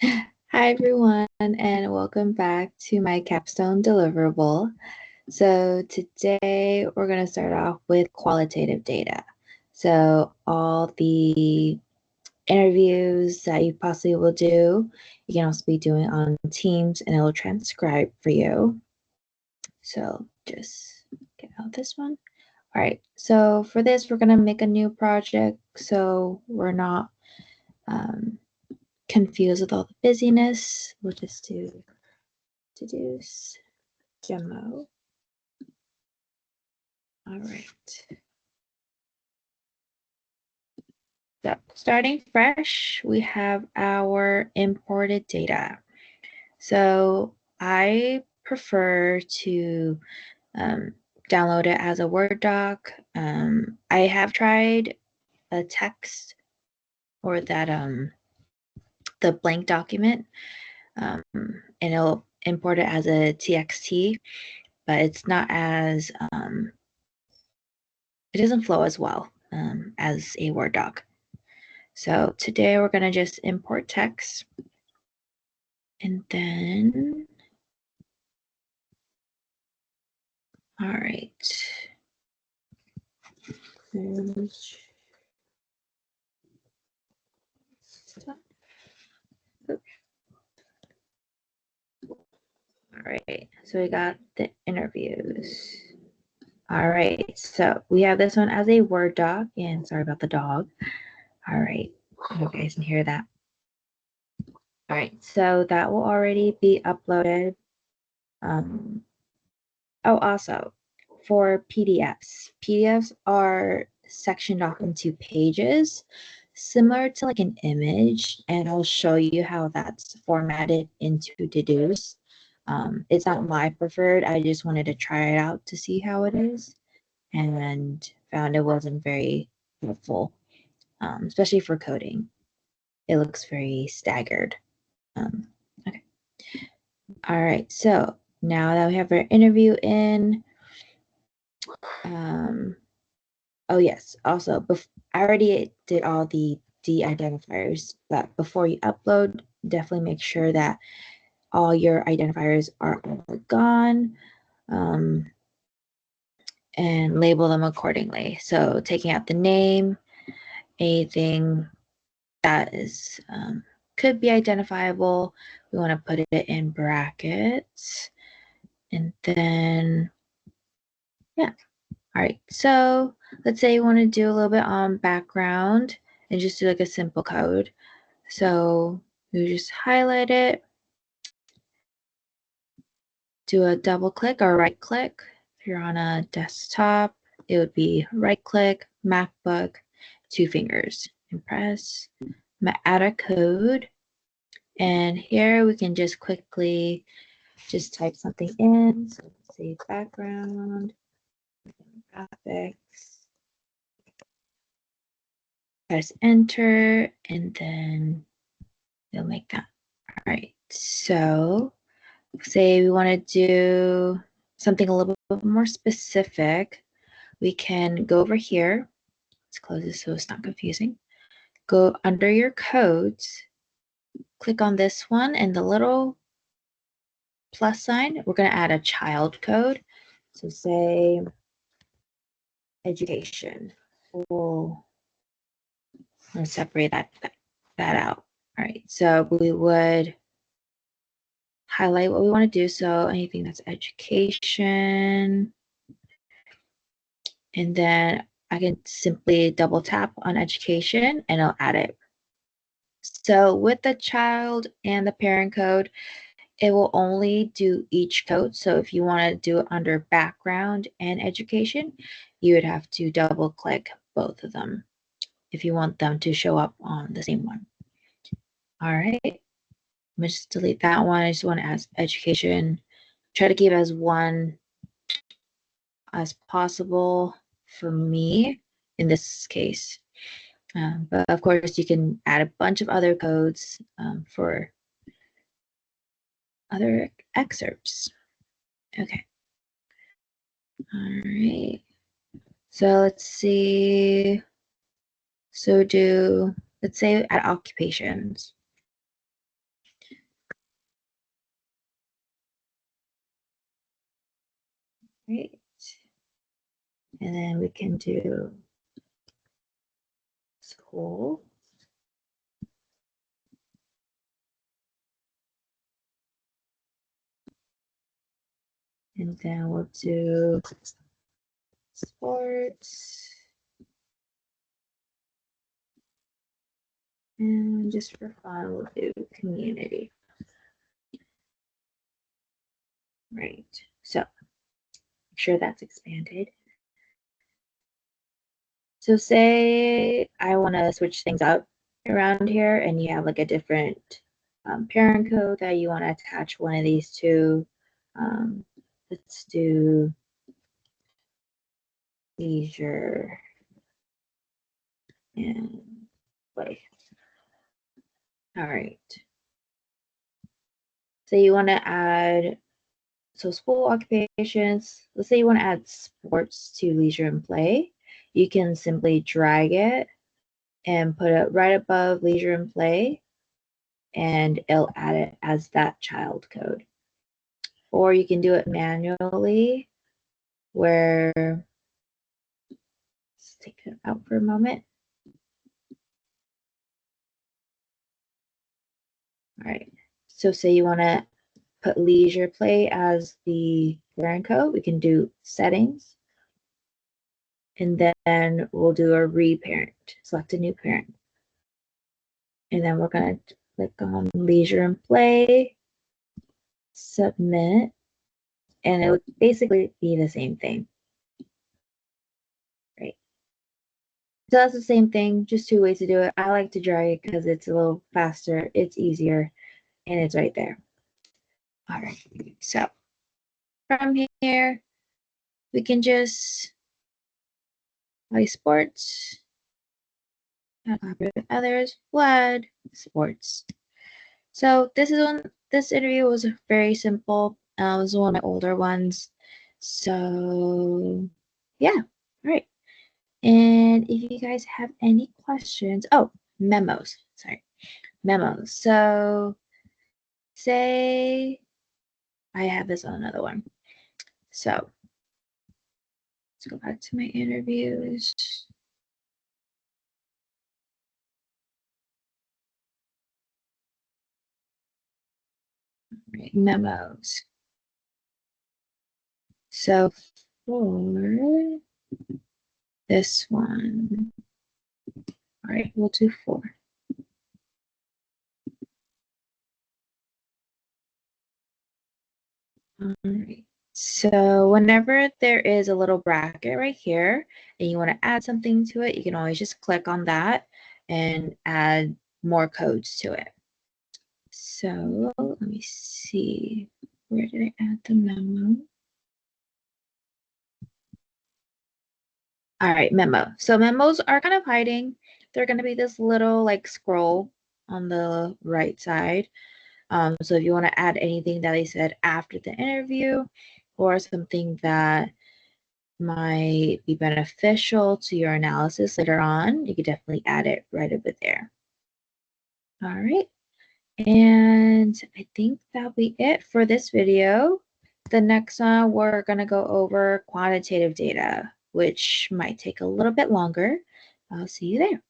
Hi everyone, and welcome back to my capstone deliverable. So today we're going to start off with qualitative data. So all the interviews that you possibly will do, you can also be doing on Teams and it will transcribe for you. So just get out this one. All right, so for this, we're going to make a new project so we're not confused with all the busyness. We'll just do Dedoose demo. All right. So starting fresh, we have our imported data. So I prefer to download it as a Word doc. I have tried a text or that the blank document, and it'll import it as a TXT, but it's not as it doesn't flow as well as a Word doc. So today we're going to just import text and then, all right. All right, so we got the interviews. All right, so we have this one as a Word doc, and sorry about the dog. All right, you guys can hear that. All right, so that will already be uploaded. Oh, also, for PDFs are sectioned off into pages, similar to like an image, and I'll show you how that's formatted into Dedoose. It's not my preferred. I just wanted to try it out to see how it is, and found it wasn't very helpful, especially for coding. It looks very staggered. Okay. All right. So now that we have our interview in, oh yes, also, I already did all the de-identifiers, but before you upload, definitely make sure that all your identifiers are all gone, and label them accordingly. So taking out the name, anything that is could be identifiable, we want to put it in brackets, and then yeah. All right, so let's say you want to do a little bit on background and just do like a simple code. So you just highlight it, do a double click or right click. If you're on a desktop, it would be right click, MacBook, two fingers, and press add a code. And here we can just quickly just type something in. So let's say background, graphics, press enter, and then it'll make that. All right, so say we want to do something a little bit more specific, we can go over here. Let's close this so it's not confusing. Go under your codes, click on this one, and the little plus sign, we're going to add a child code. So say education. We'll separate that out. All right, so we would highlight what we want to do. So anything that's education. And then I can simply double tap on education and I'll add it. So with the child and the parent code, it will only do each code. So if you want to do it under background and education, you would have to double click both of them if you want them to show up on the same one. All right, I'm gonna just delete that one. I just want to add education. Try to keep as one as possible for me in this case. But of course, you can add a bunch of other codes for other excerpts. Okay. All right. So let's see. So let's say add occupations. right? And then we can do school. And then we'll do sports. And just for fun, we'll do community. Right. So make sure that's expanded. So say I want to switch things up around here and you have like a different parent code that you want to attach one of these to. Let's do leisure and play. All right. So you want to add, so school occupations, let's say you want to add sports to leisure and play. You can simply drag it and put it right above leisure and play, and it'll add it as that child code. Or you can do it manually, where, let's take it out for a moment. All right, so say you want to put leisure play as the parent code, we can do settings, and then we'll do a reparent, select a new parent. And then we're going to click on leisure and play, submit, and it would basically be the same thing. Right. So that's the same thing, just two ways to do it. I like to drag it because it's a little faster, it's easier, and it's right there. All right, so from here, we can just play sports, collaborate with others, blood, sports. So this interview was very simple. It was one of my older ones. So yeah, all right. And if you guys have any questions, oh, memos, sorry, memos. So say I have this on another one. So let's go back to my interviews. Right, memos. So for this one, all right, we'll do 4. All right. So whenever there is a little bracket right here and you want to add something to it, you can always just click on that and add more codes to it. So let me see. Where did I add the memo? All right, memo. So memos are kind of hiding. They're going to be this little like scroll on the right side. So if you want to add anything that they said after the interview or something that might be beneficial to your analysis later on, you could definitely add it right over there. All right. And I think that'll be it for this video. The next one, we're going to go over quantitative data, which might take a little bit longer. I'll see you there.